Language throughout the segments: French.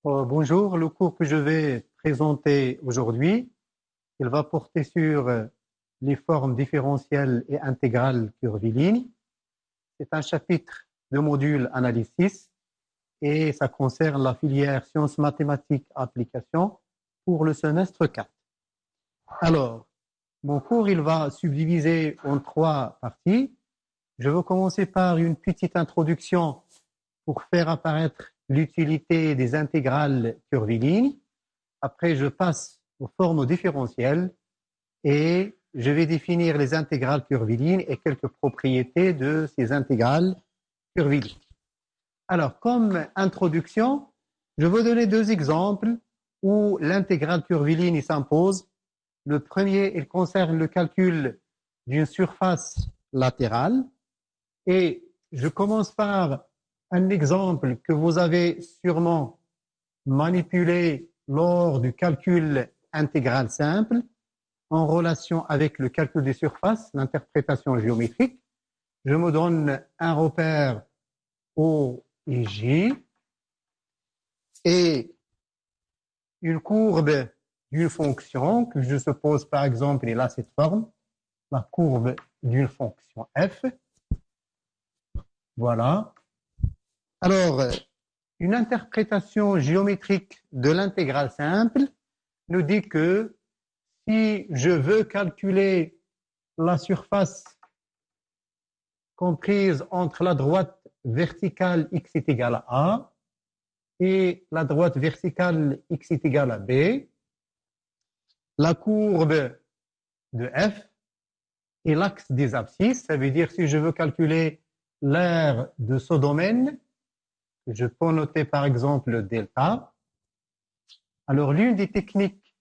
Bonjour, le cours que je vais présenter aujourd'hui, il va porter sur les formes différentielles et intégrales curvilignes. C'est un chapitre de module analyse 6 et ça concerne la filière sciences mathématiques applications pour le semestre 4. Alors, mon cours, il va subdiviser en 3 parties. Je vais commencer par une petite introduction pour faire apparaître l'utilité des intégrales curvilignes. Après, je passe aux formes différentielles et je vais définir les intégrales curvilignes et quelques propriétés de ces intégrales curvilignes. Alors, comme introduction, je vais donner 2 exemples où l'intégrale curviligne s'impose. Le premier, il concerne le calcul d'une surface latérale et je commence par un exemple que vous avez sûrement manipulé lors du calcul intégral simple en relation avec le calcul des surfaces, l'interprétation géométrique. Je me donne un repère O et J et une courbe d'une fonction que je suppose par exemple, il a cette forme, la courbe d'une fonction f. Voilà. Alors, une interprétation géométrique de l'intégrale simple nous dit que si je veux calculer la surface comprise entre la droite verticale x est égal à A et la droite verticale x est égal à B, la courbe de f et l'axe des abscisses, ça veut dire si je veux calculer l'aire de ce domaine, je peux noter par exemple delta. Alors l'une des techniques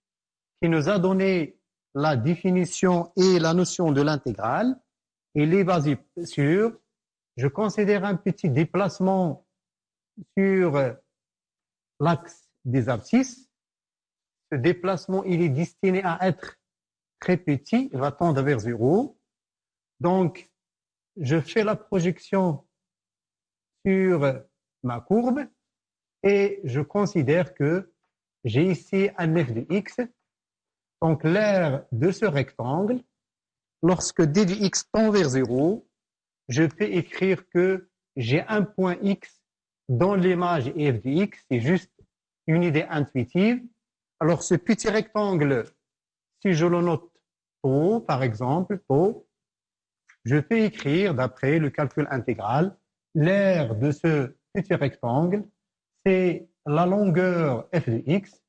qui nous a donné la définition et la notion de l'intégrale, elle est basée sur, je considère un petit déplacement sur l'axe des abscisses. Ce déplacement, il est destiné à être très petit, il va tendre vers 0. Donc, je fais la projection sur ma courbe et je considère que j'ai ici un f de x. Donc, l'aire de ce rectangle, lorsque d de x tend vers 0, je peux écrire que j'ai un point x dans l'image f de x. C'est juste une idée intuitive. Alors, ce petit rectangle, si je le note O, par exemple, O, je peux écrire, d'après le calcul intégral, l'aire de ce petit rectangle, c'est la longueur f de x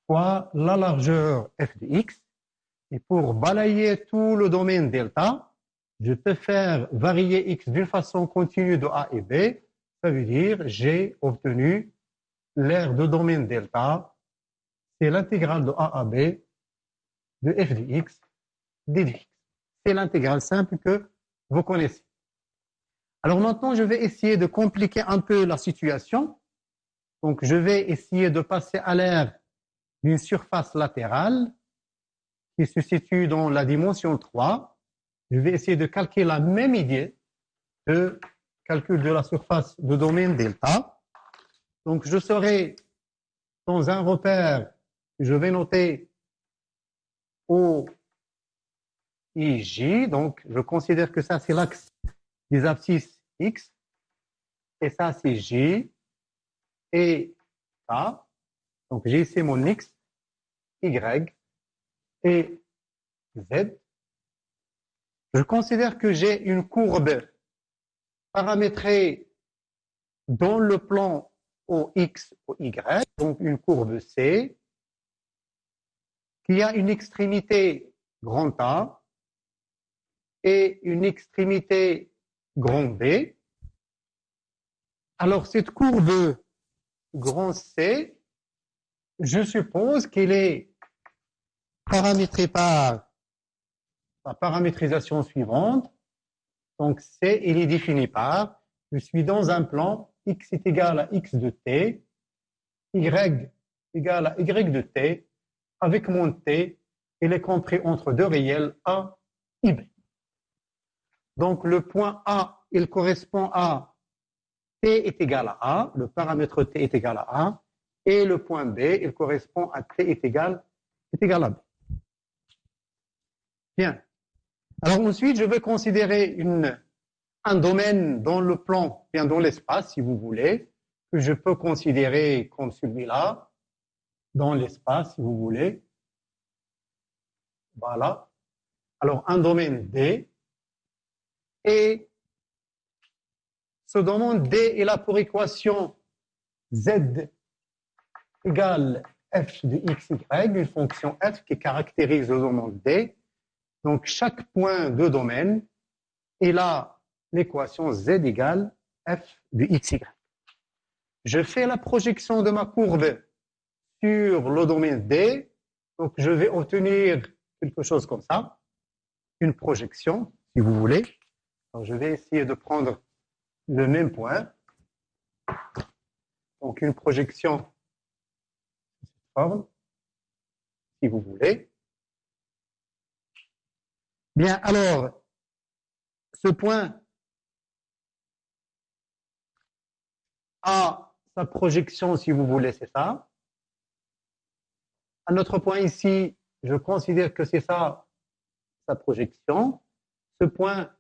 fois la largeur f de x. Et pour balayer tout le domaine delta, je peux faire varier x d'une façon continue de A et B. Ça veut dire j'ai obtenu l'aire de domaine delta, c'est l'intégrale de A à B de f de x d de x. C'est l'intégrale simple que vous connaissez. Alors maintenant, je vais essayer de compliquer un peu la situation. Donc, je vais essayer de passer à l'aire d'une surface latérale qui se situe dans la dimension 3. Je vais essayer de calculer la même idée de calcul de la surface de domaine delta. Donc, je serai dans un repère, je vais noter O et J. Donc, je considère que ça, c'est l'axe des abscisses X. Et ça, c'est J et K. Donc, j'ai ici mon X, Y et Z. Je considère que j'ai une courbe paramétrée dans le plan OX, OY, donc une courbe C, qui a une extrémité grand A et une extrémité grand B. Alors, cette courbe grand C, je suppose qu'elle est paramétrée par la paramétrisation suivante. Donc, C, il est défini par, je suis dans un plan, x est égal à x de t, y égal à y de t, avec mon t, il est compris entre deux réels A et B. Donc, le point A, il correspond à t est égal à A, le paramètre t est égal à A, Et le point B, il correspond à T est égal à B. Bien. Alors ensuite, je vais considérer un domaine dans le plan, bien dans l'espace, si vous voulez, que je peux considérer comme celui-là, dans l'espace, si vous voulez. Voilà. Alors, un domaine D. Et ce domaine D est là pour équation Z égale f de x, y, une fonction f qui caractérise le domaine D. Donc, chaque point de domaine est là l'équation z égale f de x, y. Je fais la projection de ma courbe sur le domaine D. Donc, je vais obtenir quelque chose comme ça, une projection, si vous voulez. Alors, je vais essayer de prendre le même point. Donc, une projection de cette forme, si vous voulez. Bien, alors, ce point a sa projection, si vous voulez, c'est ça. Un autre point ici, je considère que c'est ça, sa projection. Ce point,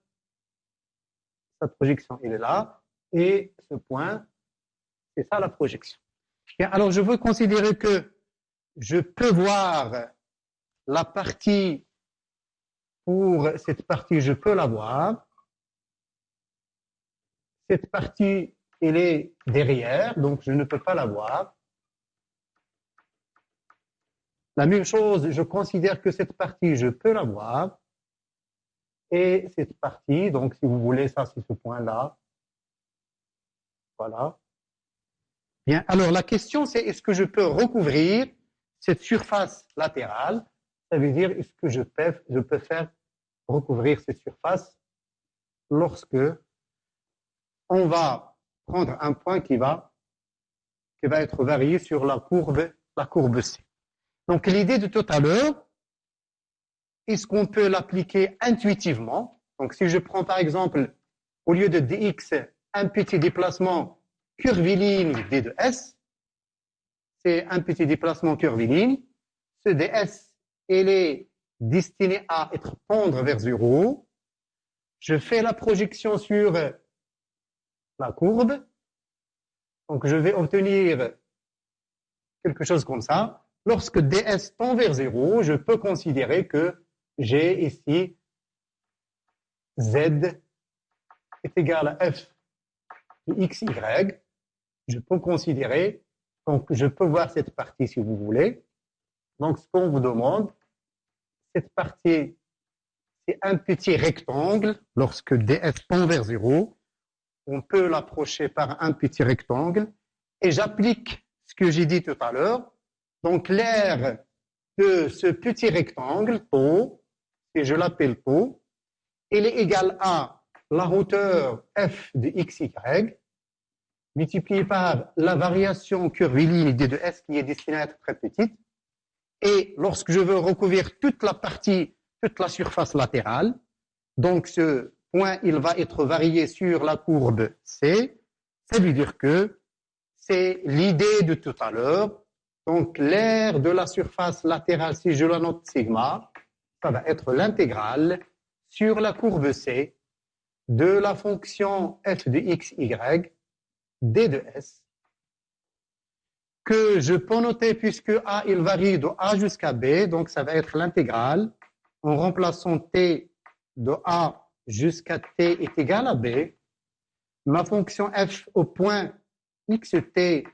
sa projection, il est là. Et ce point, c'est ça la projection. Bien, alors, je veux considérer que je peux voir la partie, pour cette partie, je peux la voir. Cette partie, elle est derrière, donc je ne peux pas la voir. La même chose, je considère que cette partie, je peux la voir. Et cette partie, donc si vous voulez, ça c'est ce point-là. Voilà. Bien, alors la question c'est est-ce que je peux recouvrir cette surface latérale? Ça veut dire est-ce que je peux faire recouvrir cette surface lorsque on va prendre un point qui va être varié sur la courbe C. Donc l'idée de tout à l'heure, est-ce qu'on peut l'appliquer intuitivement? Donc si je prends par exemple, au lieu de dx, un petit déplacement curviligne d de s, c'est un petit déplacement curviligne. Ce ds, il est destiné à être pendre vers 0. Je fais la projection sur la courbe. Donc je vais obtenir quelque chose comme ça. Lorsque ds tend vers 0, je peux considérer que j'ai ici z est égal à f de x, y. Je peux considérer, donc je peux voir cette partie si vous voulez. Donc ce qu'on vous demande, cette partie, c'est un petit rectangle. Lorsque ds tend vers 0, on peut l'approcher par un petit rectangle. Et j'applique ce que j'ai dit tout à l'heure. Donc l'aire de ce petit rectangle, tau, et je l'appelle tau, il est égal à la hauteur f de x, y, multiplié par la variation curviligne d de s qui est destinée à être très petite. Et lorsque je veux recouvrir toute la partie, toute la surface latérale, donc ce point, il va être varié sur la courbe C, ça veut dire que c'est l'idée de tout à l'heure. Donc l'aire de la surface latérale, si je la note sigma, ça va être l'intégrale sur la courbe C de la fonction f de x, y, d de s, que je peux noter puisque A, il varie de A jusqu'à B, donc ça va être l'intégrale, en remplaçant T de A jusqu'à T est égal à B. Ma fonction f au point xt,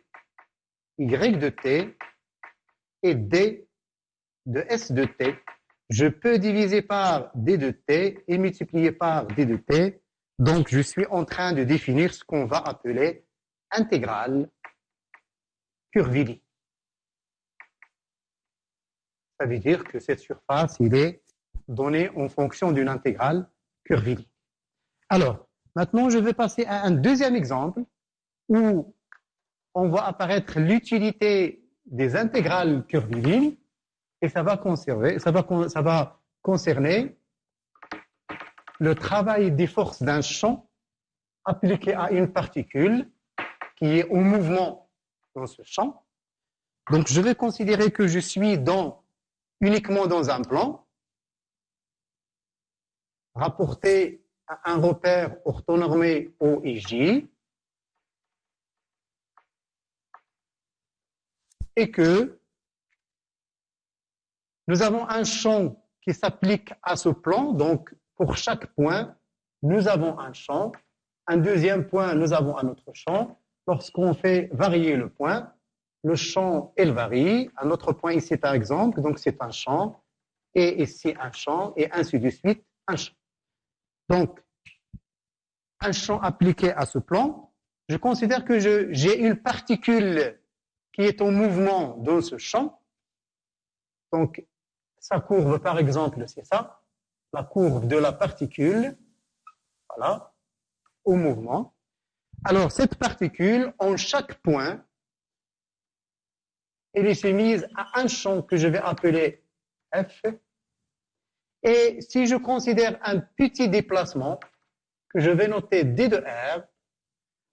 y de t, et d de s de t. Je peux diviser par d de t et multiplier par d de t. Donc, je suis en train de définir ce qu'on va appeler intégrale curviligne. Ça veut dire que cette surface, il est donnée en fonction d'une intégrale curviligne. Alors, maintenant, je vais passer à un deuxième exemple où on voit apparaître l'utilité des intégrales curvilignes et ça va concerner le travail des forces d'un champ appliqué à une particule qui est en mouvement dans ce champ. Donc, je vais considérer que je suis uniquement dans un plan, rapporté à un repère orthonormé O et J, et que nous avons un champ qui s'applique à ce plan. Donc, pour chaque point, nous avons un champ. Un deuxième point, nous avons un autre champ. Lorsqu'on fait varier le point, le champ, il varie. Un autre point ici, par exemple, donc c'est un champ. Et ici, un champ. Et ainsi de suite, un champ. Donc, un champ appliqué à ce plan, je considère que j'ai une particule qui est en mouvement dans ce champ. Donc, sa courbe, par exemple, c'est ça, la courbe de la particule, voilà, au mouvement. Alors, cette particule, en chaque point, elle est soumise à un champ que je vais appeler F. Et si je considère un petit déplacement, que je vais noter D de R,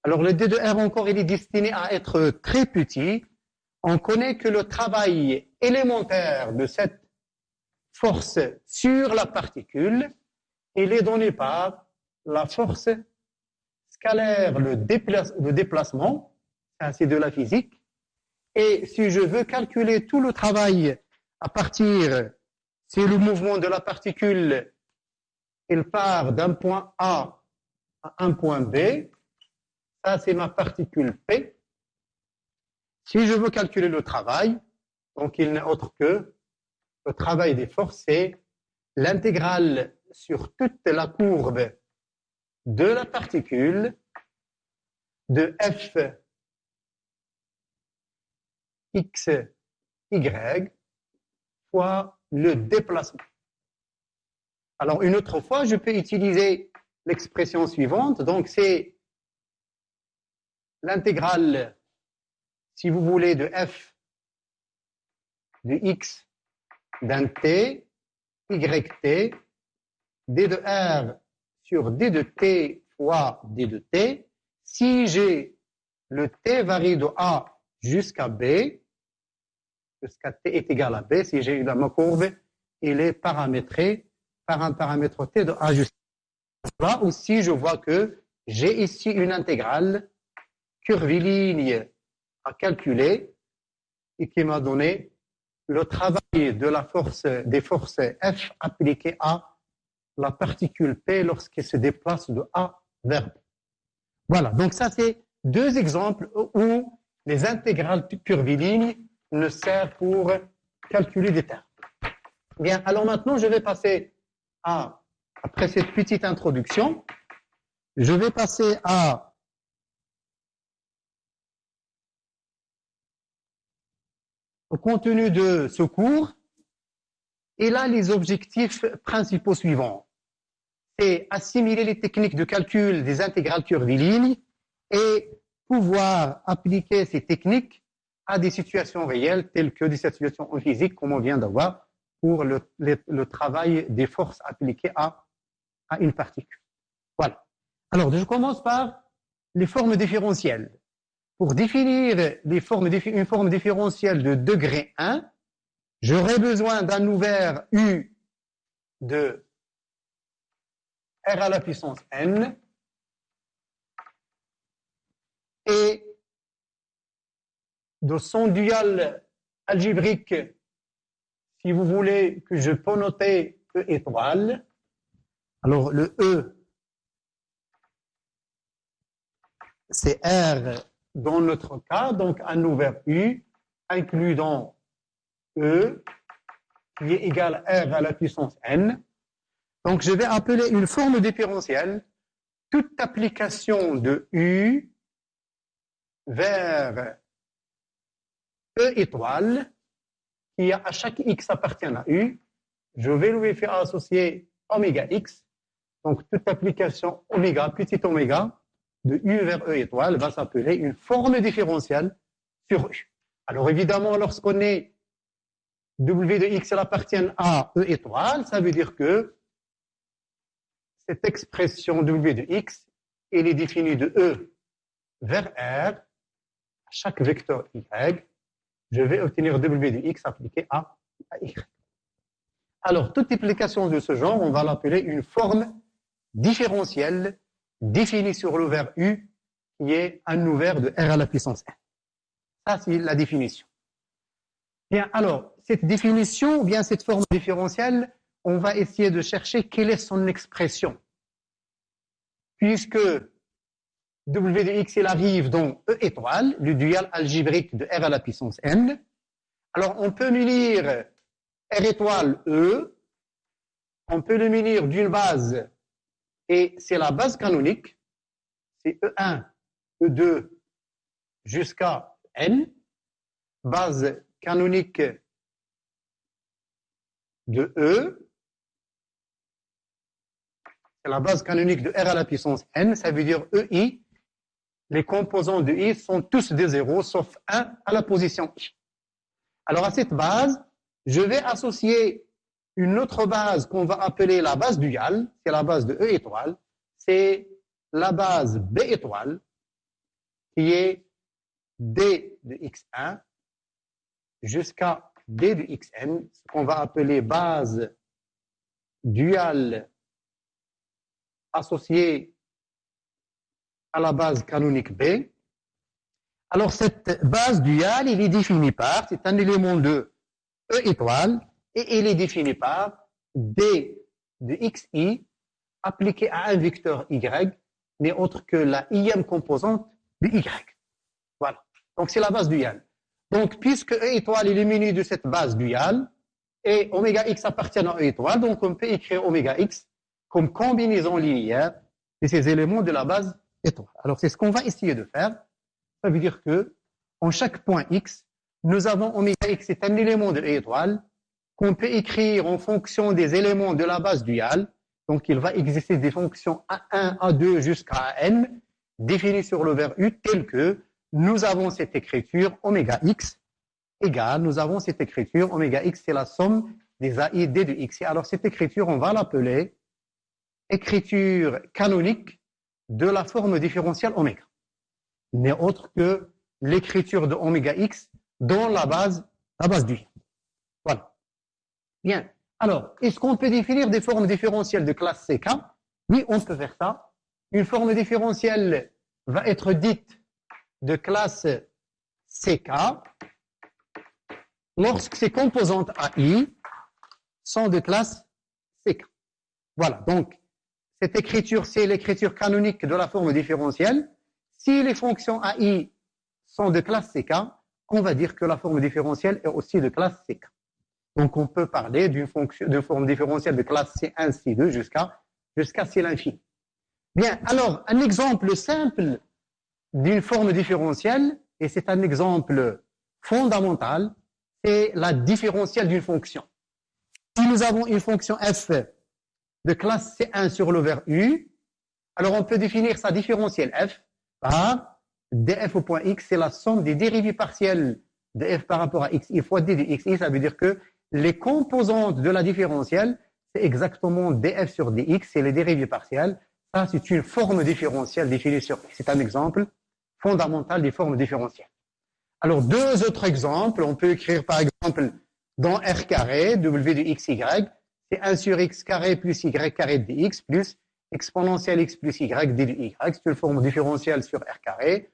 alors le D de R encore, il est destiné à être très petit. On connaît que le travail élémentaire de cette force sur la particule, il est donné par la force scalaire, le déplacement, c'est de la physique. Et si je veux calculer tout le travail à partir, si le mouvement de la particule, il part d'un point A à un point B, ça c'est ma particule P. Si je veux calculer le travail, donc il n'est autre que le travail des forces, c'est l'intégrale sur toute la courbe de la particule de f x, y fois le déplacement. Alors, une autre fois, je peux utiliser l'expression suivante. Donc, c'est l'intégrale, si vous voulez, de f de x d'un t, yt, d de r sur d de t fois d de t. Si j'ai le t varie de A jusqu'à B, jusqu'à t est égal à B, si j'ai ma courbe, il est paramétré par un paramètre t de A jusqu'à B. Là aussi, je vois que j'ai ici une intégrale curviligne à calculer et qui m'a donné le travail de la force, des forces F appliquées à la particule P lorsqu'elle se déplace de A vers B. Voilà, donc ça c'est deux exemples où les intégrales curvilignes ne servent pour calculer des termes. Bien, alors maintenant je vais passer après cette petite introduction, je vais passer au contenu de ce cours. Et là, les objectifs principaux suivants. C'est assimiler les techniques de calcul des intégrales curvilignes et pouvoir appliquer ces techniques à des situations réelles telles que des situations en physique, comme on vient d'avoir, pour le travail des forces appliquées à une particule. Voilà. Alors, je commence par les formes différentielles. Pour définir une forme différentielle de degré 1, j'aurai besoin d'un ouvert U de R à la puissance N et de son dual algébrique, si vous voulez, que je peux noter E étoile. Alors, le E, c'est R dans notre cas, donc un ouvert U, inclus dans E, qui est égal à R à la puissance N. Donc, je vais appeler une forme différentielle toute application de U vers E étoile, qui à chaque X appartient à U. Je vais lui faire associer oméga X. Donc, toute application oméga, petit oméga, de U vers E étoile va s'appeler une forme différentielle sur U. Alors, évidemment, lorsqu'on est W de X appartient à E étoile, ça veut dire que cette expression W de X, elle est définie de E vers R, à chaque vecteur Y, je vais obtenir W de X appliqué à Y. Alors, toute application de ce genre, on va l'appeler une forme différentielle définie sur l'ouvert U, qui est un ouvert de R à la puissance n. Ça, c'est la définition. Bien, alors, cette définition, ou bien cette forme différentielle, on va essayer de chercher quelle est son expression. Puisque W de X, il arrive dans E étoile, le dual algébrique de R à la puissance n. Alors, on peut munir R étoile E, on peut le munir d'une base, et c'est la base canonique, c'est E1, E2 jusqu'à N, base canonique de E, c'est la base canonique de R à la puissance N, ça veut dire EI, les composants de I sont tous des zéros, sauf 1 à la position I. Alors à cette base, je vais associer une autre base qu'on va appeler la base duale, c'est la base de E étoile, c'est la base B étoile, qui est D de X1 jusqu'à D de Xn, ce qu'on va appeler base duale associée à la base canonique B. Alors cette base duale, il est définie par, c'est un élément de E étoile, et il est défini par D de Xi appliqué à un vecteur Y, n'est autre que la ième composante de Y. Voilà. Donc c'est la base duale. Donc puisque E étoile est muni de cette base duale, et oméga X appartient à E étoile, donc on peut écrire oméga X comme combinaison linéaire de ces éléments de la base étoile. Alors c'est ce qu'on va essayer de faire. Ça veut dire que en chaque point X, nous avons oméga X, c'est un élément de E étoile, qu'on peut écrire en fonction des éléments de la base duale. Donc, il va exister des fonctions A1, A2 jusqu'à N, définies sur le vers U, telles que nous avons cette écriture oméga X égale, nous avons cette écriture oméga X, c'est la somme des A et D de X. Alors, cette écriture, on va l'appeler écriture canonique de la forme différentielle oméga. N'est autre que l'écriture de oméga X dans la base duale. Voilà. Bien. Alors, est-ce qu'on peut définir des formes différentielles de classe CK? Oui, on peut faire ça. Une forme différentielle va être dite de classe CK lorsque ses composantes AI sont de classe CK. Voilà. Donc, cette écriture, c'est l'écriture canonique de la forme différentielle. Si les fonctions AI sont de classe CK, on va dire que la forme différentielle est aussi de classe CK. Donc, on peut parler d'une forme différentielle de classe C1, C2 jusqu'à C l'infini. Bien, alors, un exemple simple d'une forme différentielle, et c'est un exemple fondamental, c'est la différentielle d'une fonction. Si nous avons une fonction f de classe C1 sur le vers U, alors on peut définir sa différentielle f par df au point x, c'est la somme des dérivées partielles de f par rapport à xi fois d de xi, ça veut dire que les composantes de la différentielle, c'est exactement df sur dx, c'est les dérivées partielles. Ça, c'est une forme différentielle définie sur x. C'est un exemple fondamental des formes différentielles. Alors, deux autres exemples. On peut écrire, par exemple, dans R carré, W de xy, c'est 1 sur x carré plus y carré de x plus exponentielle x plus y d de y. C'est une forme différentielle sur R carré.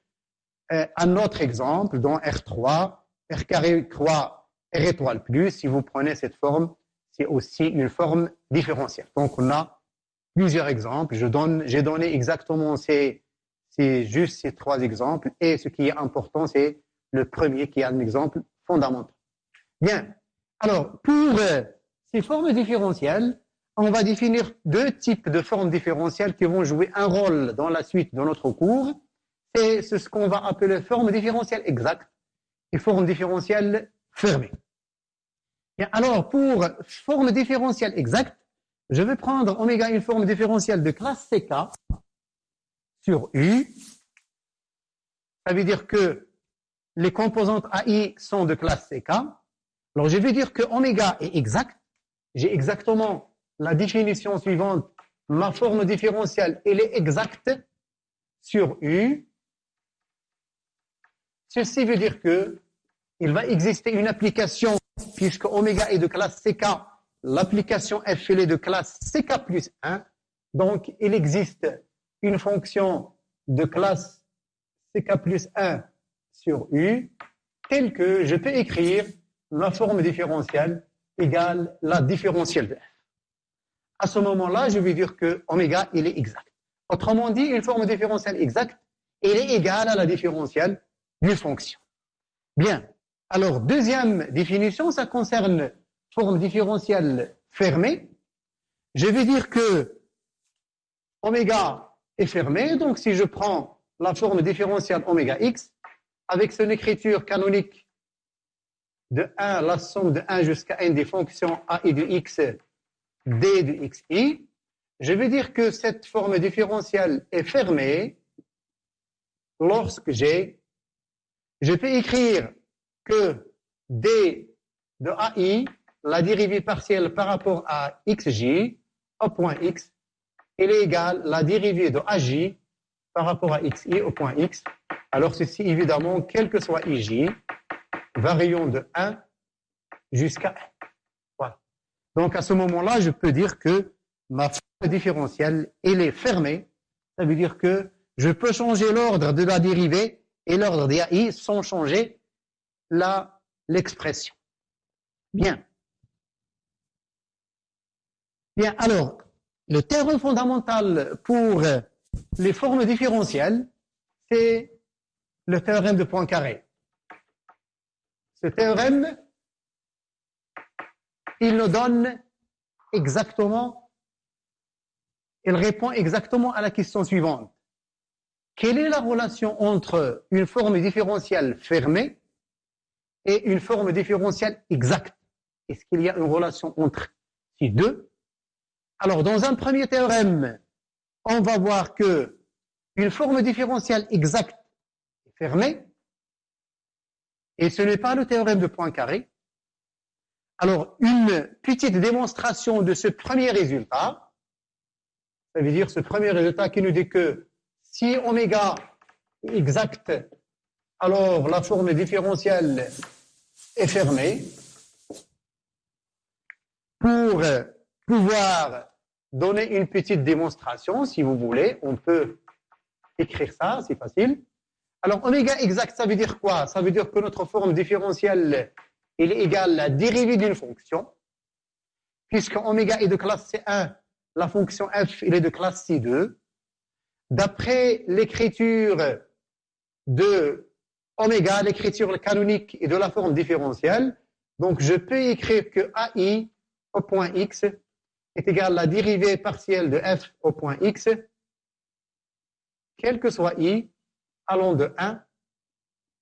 Un autre exemple, dans R3, R carré croix R étoile plus, si vous prenez cette forme, c'est aussi une forme différentielle. Donc, on a plusieurs exemples. J'ai donné exactement c'est juste ces trois exemples. Et ce qui est important, c'est le premier qui est un exemple fondamental. Bien. Alors, pour ces formes différentielles, on va définir deux types de formes différentielles qui vont jouer un rôle dans la suite de notre cours. C'est ce qu'on va appeler forme différentielle exacte et forme différentielle fermée. Bien, alors, pour forme différentielle exacte, je vais prendre oméga une forme différentielle de classe CK sur U. Ça veut dire que les composantes AI sont de classe CK. Alors, je vais dire que oméga est exact. J'ai exactement la définition suivante. Ma forme différentielle, elle est exacte sur U. Ceci veut dire que il va exister une application, puisque oméga est de classe CK, l'application F elle est de classe CK plus 1, donc il existe une fonction de classe CK plus 1 sur U, telle que je peux écrire ma forme différentielle égale la différentielle de F. À ce moment-là, je vais dire que oméga, il est exact. Autrement dit, une forme différentielle exacte, elle est égale à la différentielle d'une fonction. Bien. Alors, deuxième définition, ça concerne forme différentielle fermée. Je vais dire que oméga est fermé, donc si je prends la forme différentielle oméga x, avec son écriture canonique de 1, la somme de 1 jusqu'à n des fonctions a et de x, d de xi, je vais dire que cette forme différentielle est fermée lorsque je peux écrire que d de ai, la dérivée partielle par rapport à xj, au point x, elle est égale à la dérivée de aj par rapport à xi au point x. Alors ceci, évidemment, quel que soit ij, variant de 1 jusqu'à 1. Voilà. Donc à ce moment-là, je peux dire que ma forme différentielle, elle est fermée. Ça veut dire que je peux changer l'ordre de la dérivée et l'ordre des ai sans changer l'expression. Bien. Bien, alors, le théorème fondamental pour les formes différentielles, c'est le théorème de Poincaré. Ce théorème, il nous donne exactement, il répond exactement à la question suivante. Quelle est la relation entre une forme différentielle fermée et une forme différentielle exacte? Est-ce qu'il y a une relation entre ces deux? Alors, dans un premier théorème, on va voir que une forme différentielle exacte est fermée, et ce n'est pas le théorème de Poincaré. Alors, une petite démonstration de ce premier résultat, ça veut dire ce premier résultat qui nous dit que si oméga est exact, alors la forme différentielle est fermée. Pour pouvoir donner une petite démonstration, si vous voulez, on peut écrire ça, c'est facile. Alors, oméga exact, ça veut dire quoi? Ça veut dire que notre forme différentielle, elle est égale à la dérivée d'une fonction. Puisque oméga est de classe C1, la fonction f, elle est de classe C2. D'après l'écriture de oméga, l'écriture canonique est de la forme différentielle, donc je peux écrire que AI au point x est égal à la dérivée partielle de f au point x, quel que soit i, allant de 1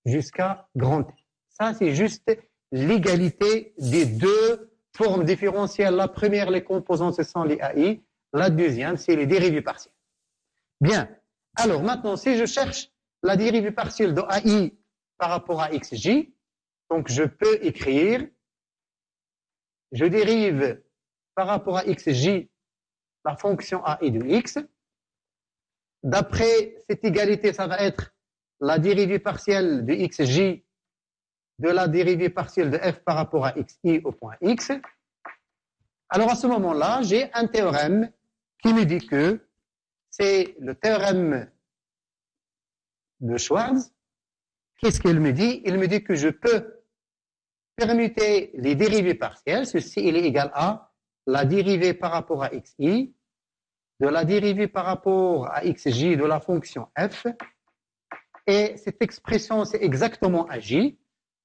jusqu'à grand T. Ça, c'est juste l'égalité des deux formes différentielles. La première, les composantes, ce sont les AI. La deuxième, c'est les dérivées partielles. Bien. Alors, maintenant, si je cherche la dérivée partielle de AI par rapport à xj, donc je peux écrire, je dérive par rapport à xj la fonction AI de x. D'après cette égalité, ça va être la dérivée partielle de xj de la dérivée partielle de f par rapport à xi au point x. Alors à ce moment-là, j'ai un théorème qui me dit que c'est le théorème de Schwarz. Qu'est-ce qu'il me dit? Il me dit que je peux permuter les dérivées partielles. Ceci il est égal à la dérivée par rapport à xi, de la dérivée par rapport à xj de la fonction f. Et cette expression, c'est exactement aj.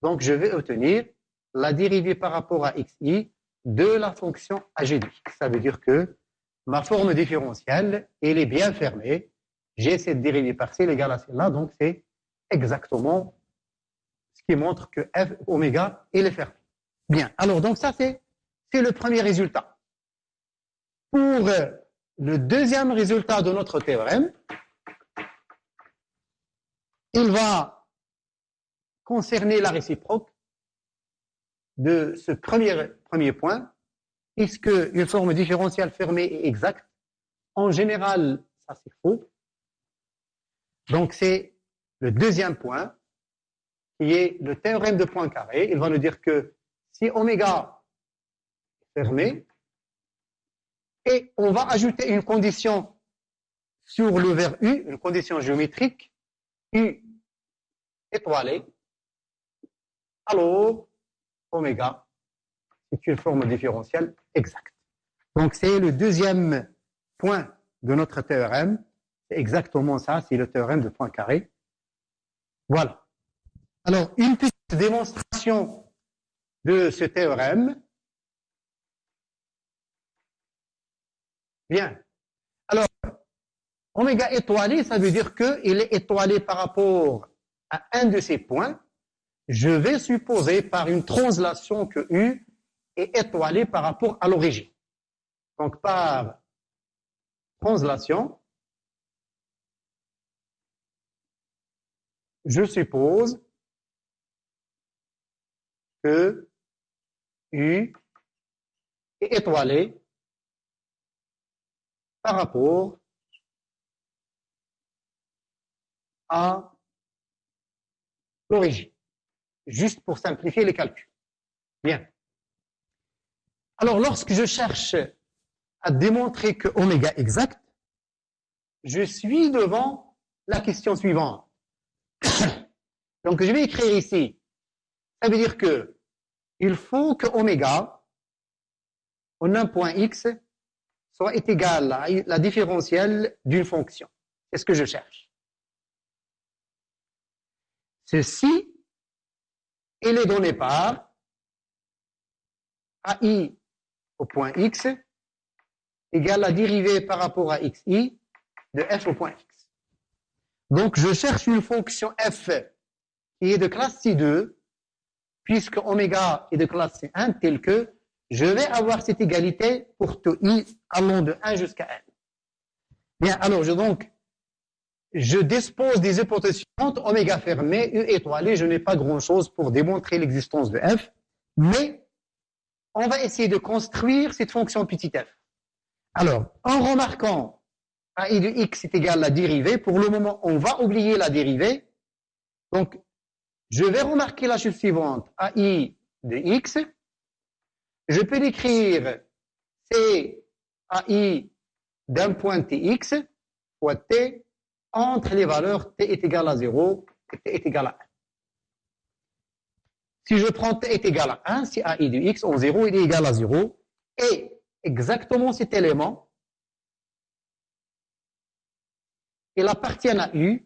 Donc, je vais obtenir la dérivée par rapport à xi de la fonction aj de x. Ça veut dire que ma forme différentielle, elle est bien fermée. J'ai cette dérivée partielle égale à celle-là. Donc, c'est exactement ce qui montre que f oméga, elle est fermée. Bien. Alors, donc ça, c'est le premier résultat. Pour le deuxième résultat de notre théorème, il va concerner la réciproque de ce premier point. Est-ce qu'une forme différentielle fermée est exacte? En général, ça c'est faux. Donc c'est le deuxième point qui est le théorème de Poincaré. Il va nous dire que si oméga est fermé, et on va ajouter une condition sur le vers U, une condition géométrique, U étoilée, alors oméga est une forme différentielle exacte. Donc c'est le deuxième point de notre théorème. C'est exactement ça, c'est le théorème de Poincaré. Voilà. Alors, une petite démonstration de ce théorème. Bien. Alors, oméga étoilé, ça veut dire qu'il est étoilé par rapport à un de ces points. Je vais supposer par une translation que U est étoilé par rapport à l'origine. Donc, par translation, je suppose que U est étoilé par rapport à l'origine, juste pour simplifier les calculs. Bien. Alors, lorsque je cherche à démontrer que oméga est exact, je suis devant la question suivante. Donc, je vais écrire ici. Ça veut dire que il faut que oméga, en un point x, soit égal à la différentielle d'une fonction. C'est ce que je cherche. Ceci, il est donné par AI au point x égale la dérivée par rapport à xi de f au point x. Donc, je cherche une fonction f qui est de classe C2, puisque oméga est de classe C1, tel que je vais avoir cette égalité pour tout i allant de 1 jusqu'à n. Bien, alors je dispose des hypothèses suivantes, oméga fermé, U étoilé, je n'ai pas grand-chose pour démontrer l'existence de f, mais on va essayer de construire cette fonction petit f. Alors, en remarquant AI de x est égal à la dérivée, pour le moment, on va oublier la dérivée. Donc, je vais remarquer la chose suivante, AI de x. Je peux l'écrire c'est AI d'un point tx fois t entre les valeurs t est égal à 0 et t est égal à 1. Si je prends t est égal à 1, si AI de x en 0 il est égal à 0, et exactement cet élément, il appartient à U,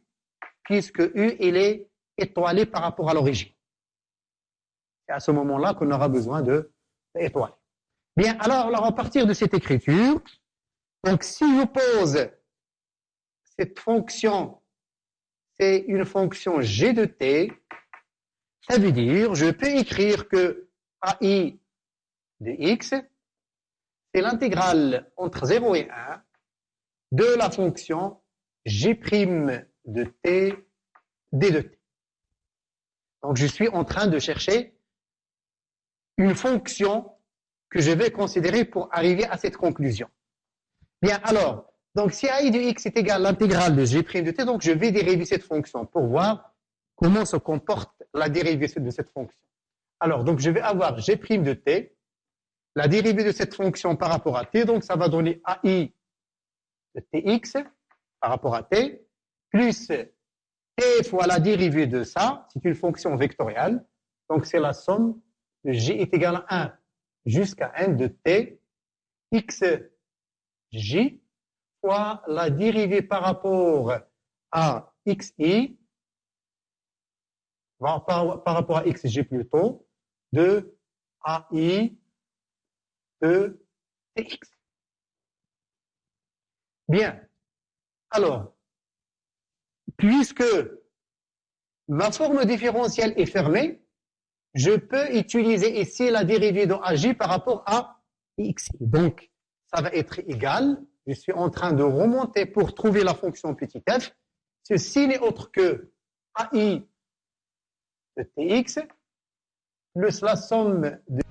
puisque U, il est étoilé par rapport à l'origine. C'est à ce moment-là qu'on aura besoin de étoiler. Bien, alors, à partir de cette écriture, donc si je pose cette fonction, c'est une fonction g de t, ça veut dire, je peux écrire que AI de x, c'est l'intégrale entre 0 et 1 de la fonction g' de t d de t. Donc, je suis en train de chercher une fonction que je vais considérer pour arriver à cette conclusion. Bien, alors, donc si AI de x est égal à l'intégrale de g' de t, donc je vais dériver cette fonction pour voir comment se comporte la dérivée de cette fonction. Alors, donc je vais avoir g' de t, la dérivée de cette fonction par rapport à t, donc ça va donner AI de tx par rapport à t, plus t fois la dérivée de ça, c'est une fonction vectorielle, donc c'est la somme de g est égal à 1 jusqu'à n de t, xj, fois la dérivée par rapport à xi, par rapport à xj plutôt, de ai de tx. Bien. Alors, puisque ma forme différentielle est fermée, je peux utiliser ici la dérivée de AJ par rapport à xi. Donc, ça va être égal. Je suis en train de remonter pour trouver la fonction petit f. Ceci n'est autre que AI de tx plus la somme de